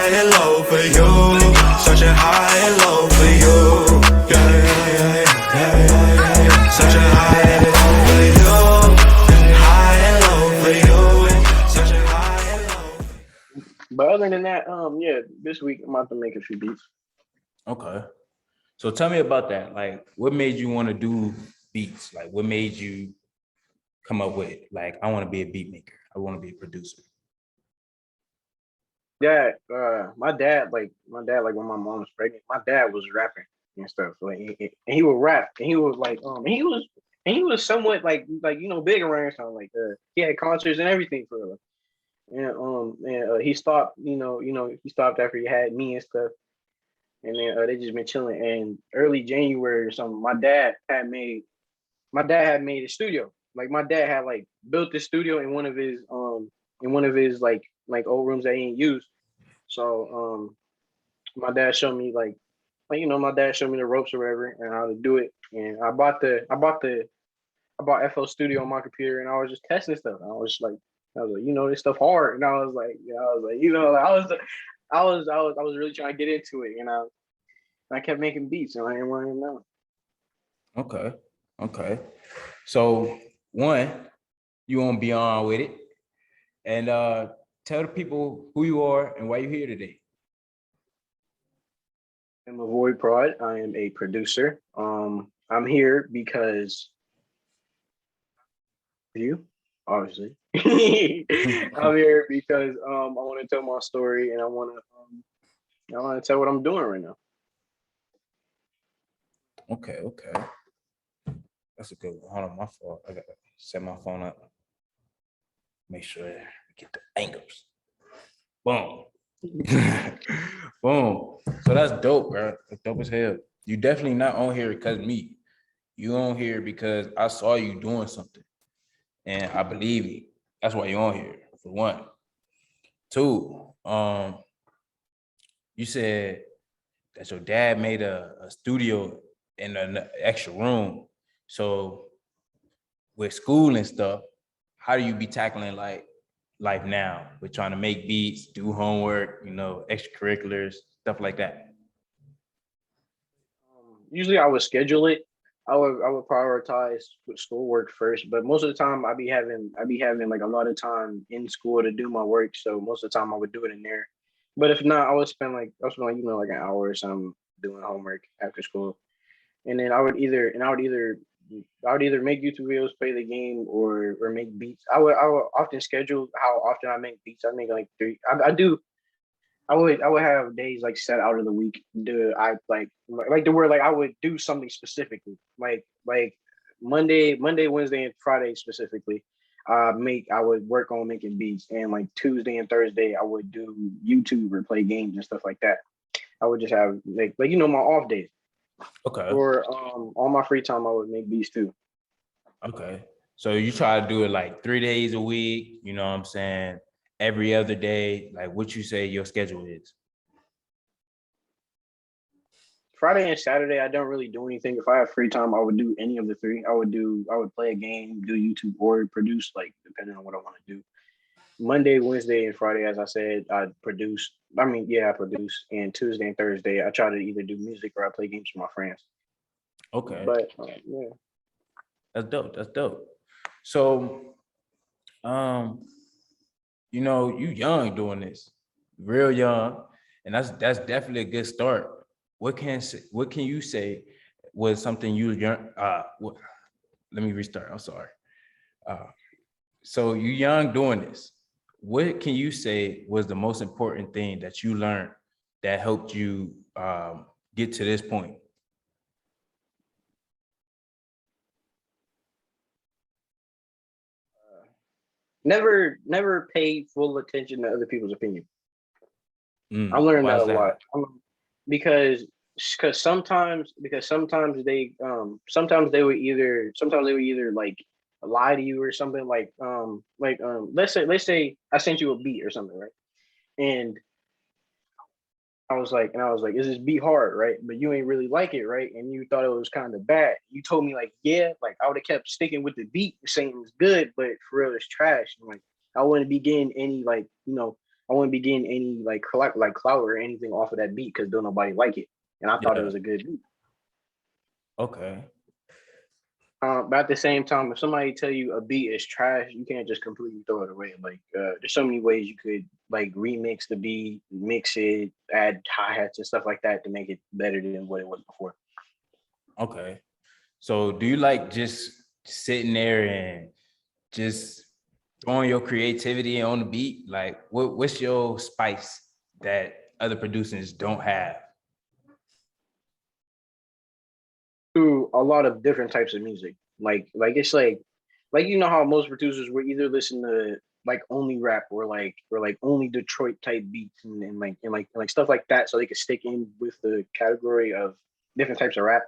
high and low for you. Searching high and low for you. Yeah, yeah, yeah, yeah, yeah, yeah, yeah. Searching high and low for you. High and low for you. Searching high and low. But other than that, yeah, this week I'm about to make a few beats. Okay. So tell me about that. Like, what made you want to do beats? Like, what made you come up with, like, I want to be a beat maker. I want to be a producer. Yeah, my dad, like when my mom was pregnant, my dad was rapping and stuff. Like, and he would rap, and he was like, he was somewhat like big around town. Like, he had concerts and everything for her. And he stopped, he stopped after he had me and stuff. And then they just been chilling. And early January or something, my dad had made a studio. Like, my dad had like built this studio in one of his like old rooms that he didn't use. So my dad showed me my dad showed me the ropes or whatever and how to do it. And I bought FL Studio on my computer, and I was just testing stuff. And I was like, this stuff hard. And I was like, I was really trying to get into it, I kept making beats, and I ain't where I am now. Okay. So one, you want to be on with it. And tell the people who you are and why you're here today. I'm Avoid.Prodd. I am a producer. I'm here because you, obviously. I'm here because I want to tell my story, and I want to tell what I'm doing right now. Okay. That's a good one. Hold on, my fault. I gotta set my phone up. Make sure we get the angles. Boom. Boom. So that's dope, bro. That's dope as hell. You definitely not on here because of me. You on here because I saw you doing something. And I believe you. That's why you're on here, for one. Two, you said that your dad made a studio in an extra room. So with school and stuff, how do you be tackling like life now with trying to make beats, do homework, extracurriculars, stuff like that? Usually I would schedule it. I would prioritize with schoolwork first, but most of the time I'd be having like a lot of time in school to do my work. So most of the time I would do it in there. But if not, I would spend like like an hour or something doing homework after school. And then I would either make YouTube videos, play the game, or make beats. I would often schedule how often I make beats. I make like three. I would have days like set out of the week. To where like I would do something specifically, like Monday, Wednesday, and Friday specifically. I would work on making beats, and like Tuesday and Thursday I would do YouTube or play games and stuff like that. I would just have my off days. Okay. Or on my free time I would make beats too. Okay. So you try to do it like 3 days a week, you know what I'm saying? Every other day, like what you say your schedule is? Friday and Saturday, I don't really do anything. If I have free time, I would do any of the three. I would play a game, do YouTube, or produce, like depending on what I want to do. Monday, Wednesday, and Friday, as I said, I produce. I produce. And Tuesday and Thursday, I try to either do music or I play games with my friends. Okay. But yeah. That's dope. So, you young doing this, real young, and that's definitely a good start. What can you say was something you learned? Let me restart. I'm sorry. So you young doing this. What can you say was the most important thing that you learned that helped you get to this point? Never pay full attention to other people's opinion. I learned that a lot. Because sometimes they would either like lie to you or something, let's say I sent you a beat or something, right? And I was like, is this beat hard, right? But you ain't really like it, right? And you thought it was kind of bad. You told me like, yeah, like I would have kept sticking with the beat, saying it was good, but for real it's trash. And like I wouldn't be getting any I wouldn't be getting any like clout or anything off of that beat because don't nobody like it. And I thought it Yeah. was a good beat. Okay. But at the same time, if somebody tell you a beat is trash, you can't just completely throw it away. Like, there's so many ways you could like remix the beat, mix it, add hi-hats and stuff like that to make it better than what it was before. Okay. So do you like just sitting there and just throwing your creativity on the beat? Like what's your spice that other producers don't have? To a lot of different types of music. Like it's like you know how most producers would either listen to like only rap or like only Detroit type beats and stuff like that so they could stick in with the category of different types of rap.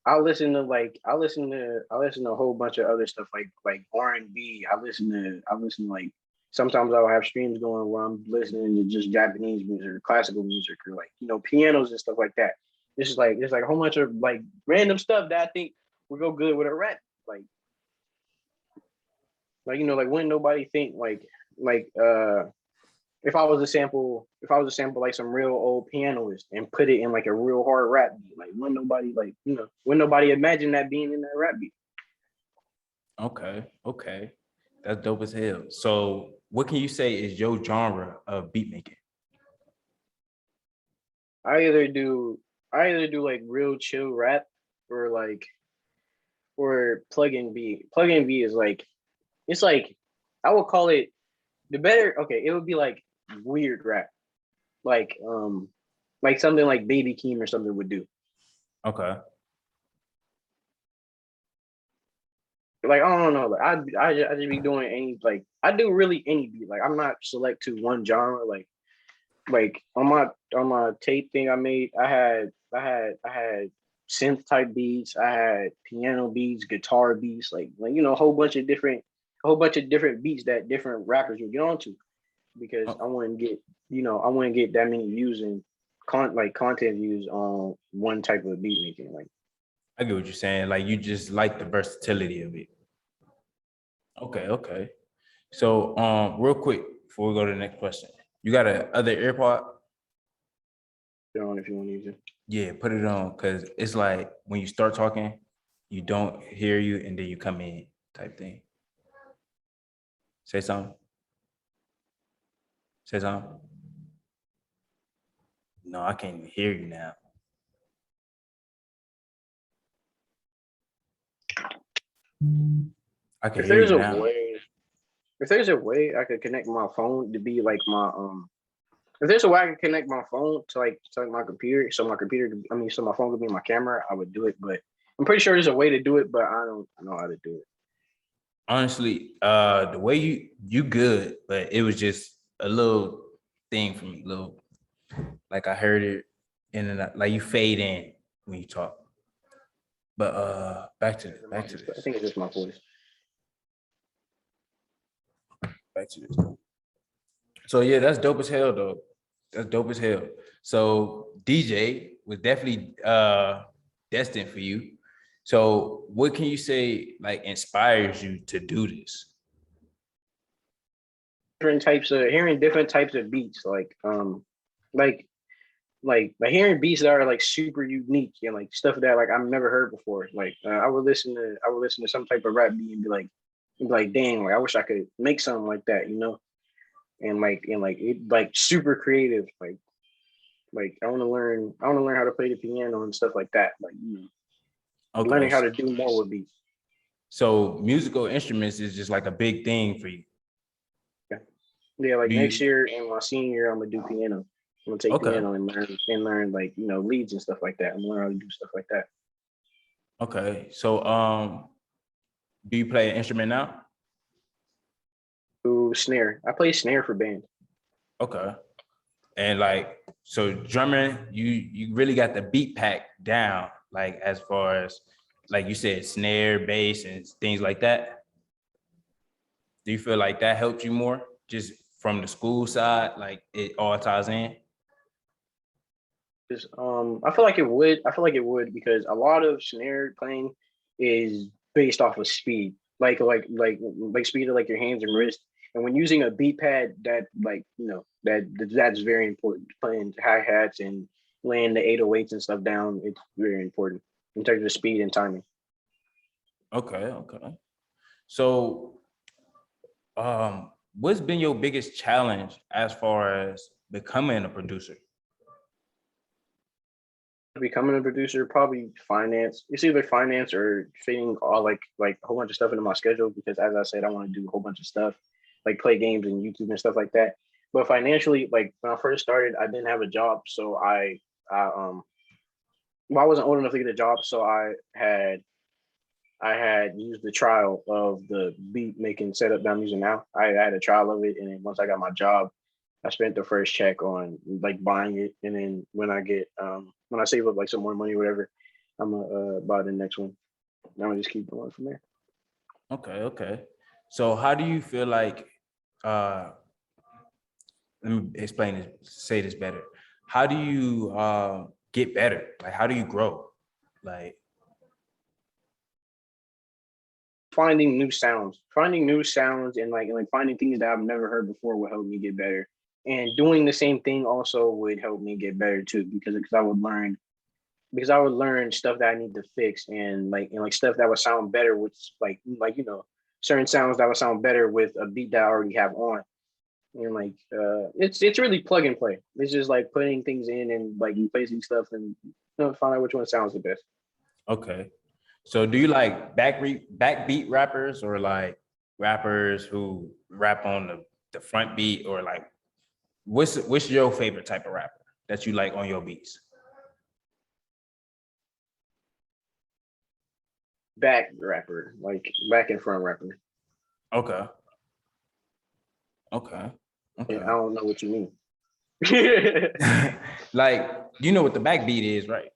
I listen to a whole bunch of other stuff like R&B. I listen to like sometimes I'll have streams going where I'm listening to just Japanese music or classical music or like pianos and stuff like that. It's like a whole bunch of like random stuff that I think would go good with a rap. Like like wouldn't nobody think like if I was to sample like some real old pianist and put it in like a real hard rap beat, like wouldn't nobody wouldn't nobody imagine that being in that rap beat. Okay. That's dope as hell. So what can you say is your genre of beat making? I either do I either do like real chill rap or or plug-in beat. Plug-in beat is like it's like I would call it the better okay, it would be like weird rap. Like like something like Baby Keem or something would do. Okay. Like I don't know, like I just be doing any like I do really any beat. Like I'm not select to one genre. Like on my tape thing I made, I had synth type beats, I had piano beats, guitar beats, like a whole bunch of different beats that different rappers would get onto because Oh, I wouldn't get that many views and content views on one type of beat making. Like I get what you're saying. Like you just like the versatility of it. Okay. So real quick before we go to the next question, you got a other AirPod? if you want to use it. Yeah, put it on because it's like when you start talking, you don't hear you and then you come in type thing. Say something. Say something. No, I can't even hear you now. I can If hear there's you a now. way, if there's a way I could connect my phone to be like my if there's a way I can connect my phone to like my computer, so my computer, so my phone could be my camera, I would do it. But I'm pretty sure there's a way to do it, but I don't know how to do it. Honestly, the way you good, but it was just a little thing for me, little like I heard it in and out, like you fade in when you talk. But back to I this. think it's just my voice. Back to this. So yeah, that's dope as hell though. That's dope as hell. So DJ was definitely destined for you. So what can you say like inspires you to do this? Hearing different types of beats, like like hearing beats that are like super unique and like stuff that like I've never heard before. Like I would listen to some type of rap beat and be like, dang, like I wish I could make something like that, and like it like super creative. Like I want to learn how to play the piano and stuff like that. Like Okay. learning how to do more with beats. So musical instruments is just like a big thing for you. Yeah, yeah. Like Do next you year in my senior year, I'm gonna do piano. I'm gonna take okay. piano and learn like leads and stuff like that. I'm gonna learn how to do stuff like that. Okay. So do you play an instrument now? Ooh, snare. I play snare for band. Okay. And like so drumming, you really got the beat pack down, like as far as like you said, snare, bass, and things like that. Do you feel like that helped you more just from the school side? Like it all ties in? Just I feel like it would. I feel like it would because a lot of snare playing is based off of speed, like speed of like your hands and wrist. And when using a beat pad that That's very important. Playing hi-hats and laying the 808s and stuff down, it's very important in terms of speed and timing. Okay. So, what's been your biggest challenge as far as becoming a producer? Becoming a producer, probably finance. It's either finance or fitting all like a whole bunch of stuff into my schedule, because as I said, I want to do a whole bunch of stuff, like play games and YouTube and stuff like that. But financially, like when I first started, I didn't have a job, so I wasn't old enough to get a job, so I had used the trial of the beat making setup that I'm using now. I had a trial of it, and then once I got my job, I spent the first check on like buying it, and then when I save up like some more money, or whatever, I'm gonna buy the next one. I'm gonna just keep going from there. Okay. So how do you feel like let me explain this, say this better. How do you get better? Like how do you grow? Like Finding new sounds, and like finding things that I've never heard before will help me get better. And doing the same thing also would help me get better too, because I would learn stuff that I need to fix, and stuff that would sound better with certain sounds that would sound better with a beat that I already have on. And it's really plug and play. It's just like putting things in and like replacing stuff, and find out which one sounds the best. okay. So do you like backbeat rappers or like rappers who rap on the front beat, or like what's your favorite type of rapper that you like on your beats? Back rapper, like back and front rapper. Okay. Okay. Yeah, Okay. I don't know what you mean. Like, you know what the backbeat is, right?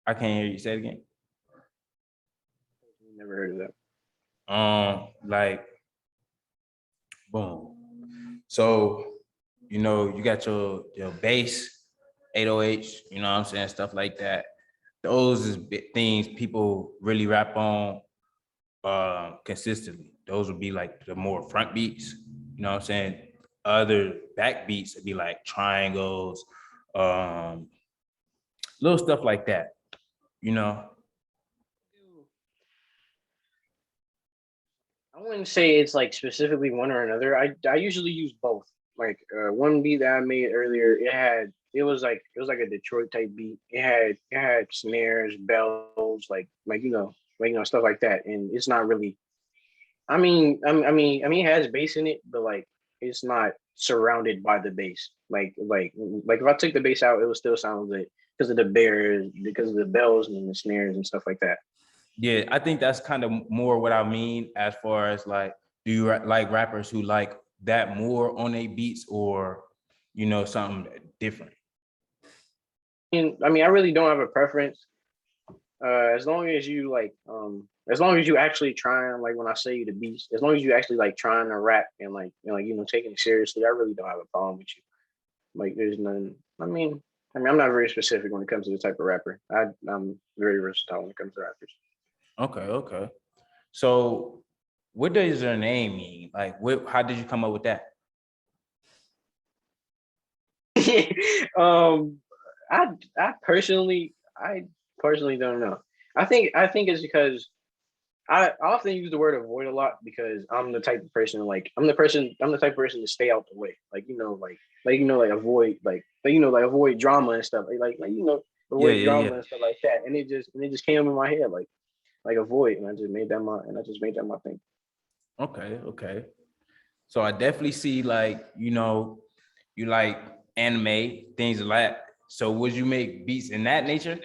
I can't hear you. Say it again. Never heard of that. Like, boom. So, you got your bass, 808s, you know what I'm saying, stuff like that. Those is things people really rap on consistently. Those would be like the more front beats, you know what I'm saying? Other back beats would be like triangles, little stuff like that, you know? I wouldn't say it's like specifically one or another. I usually use both. Like one beat that I made earlier, it was like a Detroit type beat. It had snares, bells, stuff like that. And it's not really. It has bass in it, but like it's not surrounded by the bass. Like if I took the bass out, it would still sound good because of the bears, because of the bells and the snares and stuff like that. Yeah, I think that's kind of more what I mean as far as like, do you like rappers who like that more on their beats, or, something different? And I really don't have a preference. As long as as long as you actually trying, like when I say the beats, as long as you actually like trying to rap and taking it seriously, I really don't have a problem with you. Like there's none. I'm not very specific when it comes to the type of rapper. I'm very versatile when it comes to rappers. Okay. So what does your name mean? Like, how did you come up with that? um, I personally don't know. I think it's because I often use the word avoid a lot, because I'm the type of person I'm the type of person to stay out the way. Avoid drama and stuff. Avoid Yeah. drama and stuff like that. And it just came in my head like avoid, and I just made that my thing. Okay. So I definitely see like, you like anime, things like that. So would you make beats in that nature?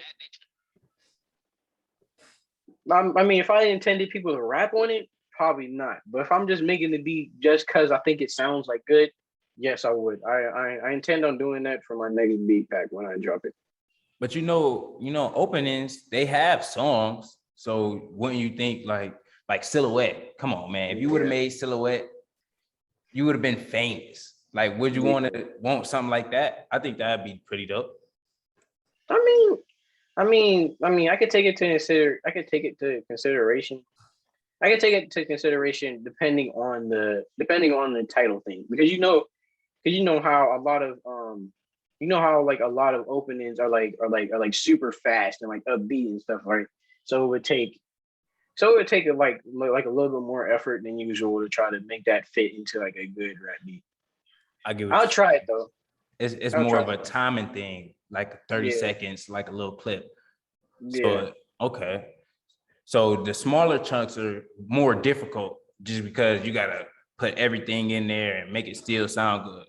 If I intended people to rap on it, probably not. But if I'm just making the beat just because I think it sounds like good, yes, I would. I intend on doing that for my next beat pack when I drop it. But openings, they have songs. So wouldn't you think like Silhouette? Come on, man. If you would have made Silhouette, you would have been famous. Like, would you want something like that? I think that'd be pretty dope. I could take it to consideration. I can take it into consideration depending on the title thing because how a lot of how like a lot of openings are like super fast and like upbeat and stuff, right? So it would take like a little bit more effort than usual to try to make that fit into like a good rap beat. I get what I'll you're try it saying. though. It's I'll more try of it. a timing thing, like 30 Yeah, seconds, like a little clip. yeah. So okay. So the smaller chunks are more difficult just because you gotta put everything in there and make it still sound good.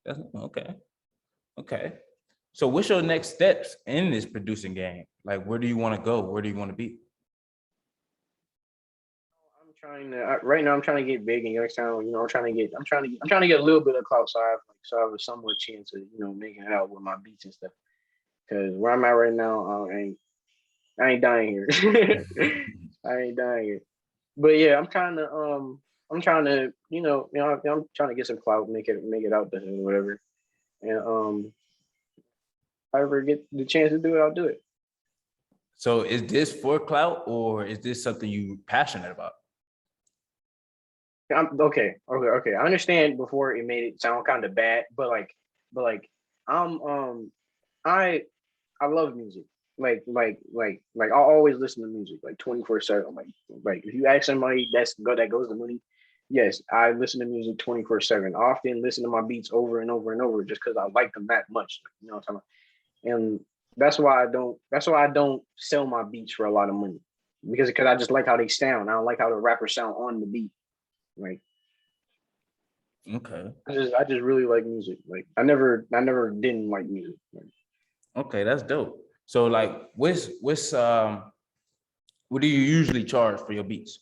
That's okay. Okay. So what's your next steps in this producing game? Like where do you want to go? Where do you want to be? Right now. I'm trying to get big in Youngstown. I'm trying to get a little bit of clout, so I have a somewhat chance of making it out with my beats and stuff. Because where I'm at right now, I ain't dying here. I ain't dying here. But yeah, I'm trying to I'm trying to get some clout, make it out there or whatever. And if I ever get the chance to do it, I'll do it. So is this for clout or is this something you passionate about? Okay. I understand before it made it sound kind of bad, but like, I'm I I love music. I always listen to music like 24/7. Like if you ask somebody that goes to money, yes, I listen to music 24/7. I often listen to my beats over and over and over just because I like them that much. You know what I'm talking about? And that's why I don't sell my beats for a lot of money. Because I just like how they sound. I don't like how the rappers sound on the beat. Like Okay. I just really like music. Like I never didn't like music. Like, Okay, that's dope. So like what do you usually charge for your beats?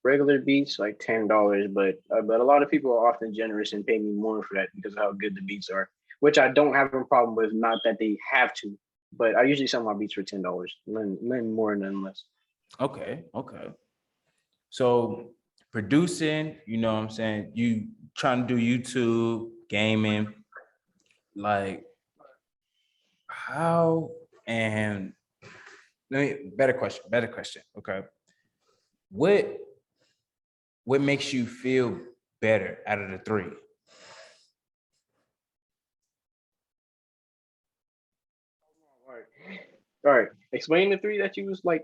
regular beats like $10, but a lot of people are often generous and pay me more for that because of how good the beats are, which I don't have a problem with. Not that they have to, but I usually sell my beats for $10, none more, none less. Okay, okay. So producing, you know what I'm saying? You trying to do YouTube, gaming, like how and let me better question. Okay. What what makes you feel better out of the three? All right, all right. Explain the three that you was out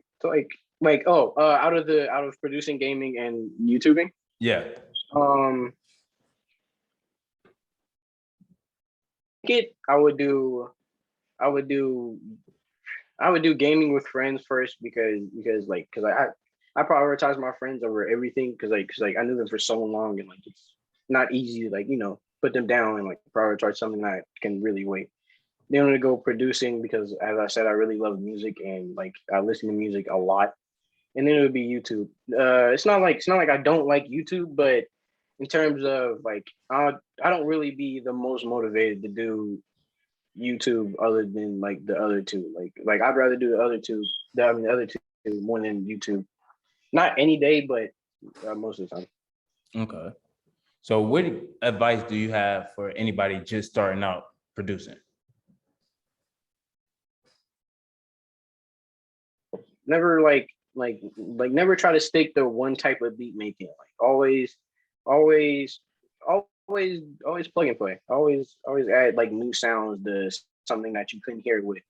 of producing, gaming, and YouTubing. Yeah. Um, I would do I would do I would do gaming with friends first because I prioritize my friends over everything because I knew them for so long and like it's not easy to put them down and like prioritize something that can really wait. Then I'm gonna go producing because as I said I really love music and like I listen to music a lot. And then it would be YouTube. It's not like I don't like YouTube, but in terms of like I don't really be the most motivated to do YouTube other than like the other two. Like I'd rather do the other two more than YouTube. Not any day, but most of the time. Okay. So what advice do you have for anybody just starting out producing? Never never try to stick to one type of beat making. Like always, always plug and play. Always add like new sounds to something that you couldn't hear with,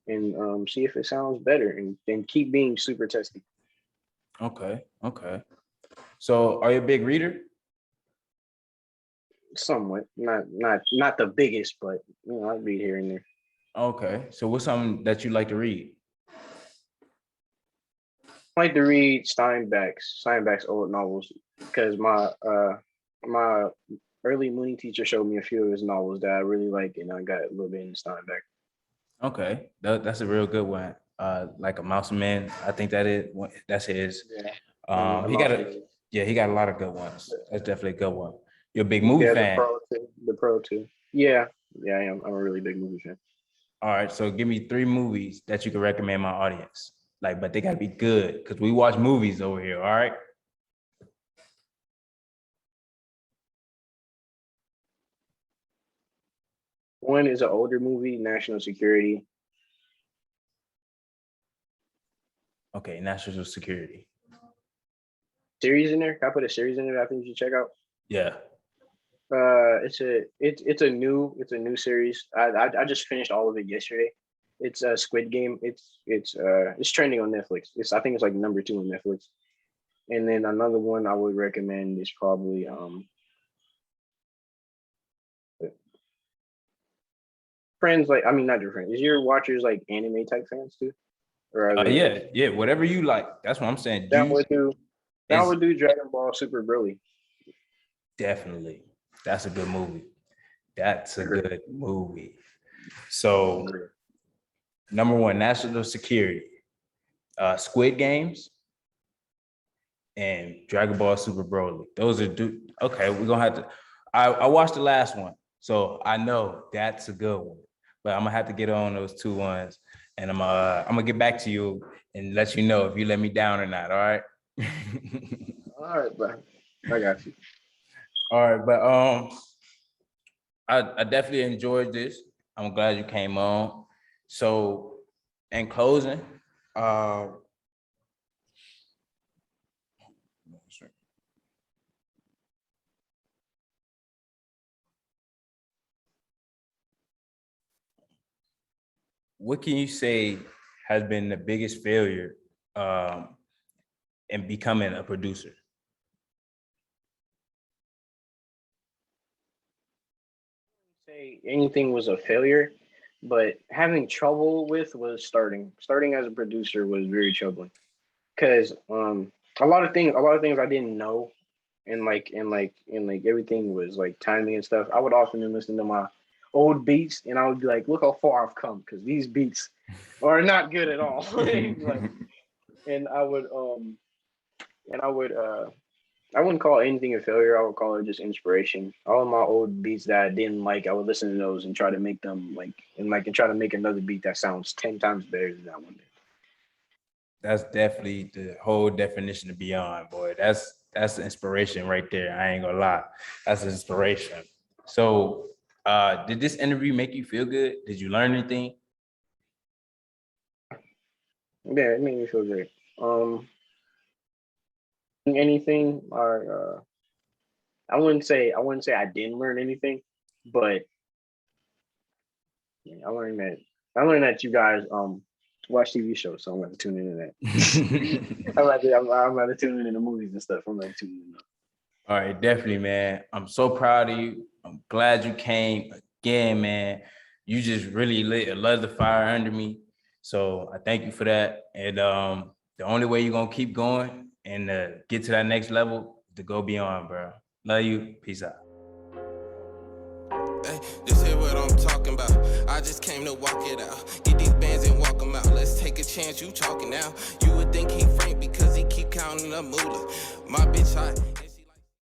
and see if it sounds better, and keep being super testy. Okay, okay. So are you a big reader? Somewhat, not the biggest, but I read here and there. Okay. So what's something that you like to read? I like to read Steinbeck's old novels because my early Mooney teacher showed me a few of his novels that I really like, and I got a little bit into Steinbeck. Okay. That's a real good one. Like a mouse man. I think that's his. Yeah, He got he got a lot of good ones. That's definitely a good one. You're a big movie yeah, fan. the pro too. Yeah, I am. I'm a really big movie fan. All right. So give me 3 movies that you can recommend my audience. Like, but they gotta be good because we watch movies over here. All right. One is an older movie, National Security. Okay, national security. Series in there. Can I put a series in there that I think you should check out? Yeah. It's a new series. I just finished all of it yesterday. It's a Squid Game. It's trending on Netflix. I think it's like number 2 on Netflix. And then another one I would recommend is probably friends. Like, I mean, not your friends. Is your watchers like anime type fans too? Or are they Yeah, whatever you like. That's what I'm saying. that would do Dragon Ball Super Broly. Definitely. That's a good movie. That's a good movie. So, number 1, national security, Squid Games, and Dragon Ball Super Broly. Those are okay. We're gonna have to. I watched the last one, so I know that's a good one. But I'm gonna have to get on those 2 ones, and I'm gonna get back to you and let you know if you let me down or not. All right. All right, bro. I got you. All right, but I definitely enjoyed this. I'm glad you came on. So, in closing, what can you say has been the biggest failure in becoming a producer? Say anything was a failure, but having trouble with was starting as a producer was very troubling because a lot of things I didn't know, and everything was like timing and stuff. I would often listen to my old beats and I would be like, look how far I've come, because these beats are not good at all. and I would I wouldn't call anything a failure. I would call it just inspiration. All of my old beats that I didn't like, I would listen to those and try to make them and try to make another beat that sounds 10 times better than that one did. That's definitely the whole definition of beyond, boy. That's inspiration right there. I ain't gonna lie. That's inspiration. So did this interview make you feel good? Did you learn anything? Yeah, it made me feel great. Anything or I wouldn't say I didn't learn anything, but I learned that you guys watch TV shows, so I'm going to tune into that. I'm about to tune into movies and stuff. I'm like tuning in. All right, definitely, man. I'm so proud of you. I'm glad you came again, man. You just really lit the fire under me. So I thank you for that. And the only way you're gonna keep going and get to that next level is to go beyond, bro. Love you. Peace out. Hey, this is what I'm talking about. I just came to walk it out. Get these bands and walk them out. Let's take a chance, you talking now. You would think he frank because he keep counting the moolah. My bitch hot.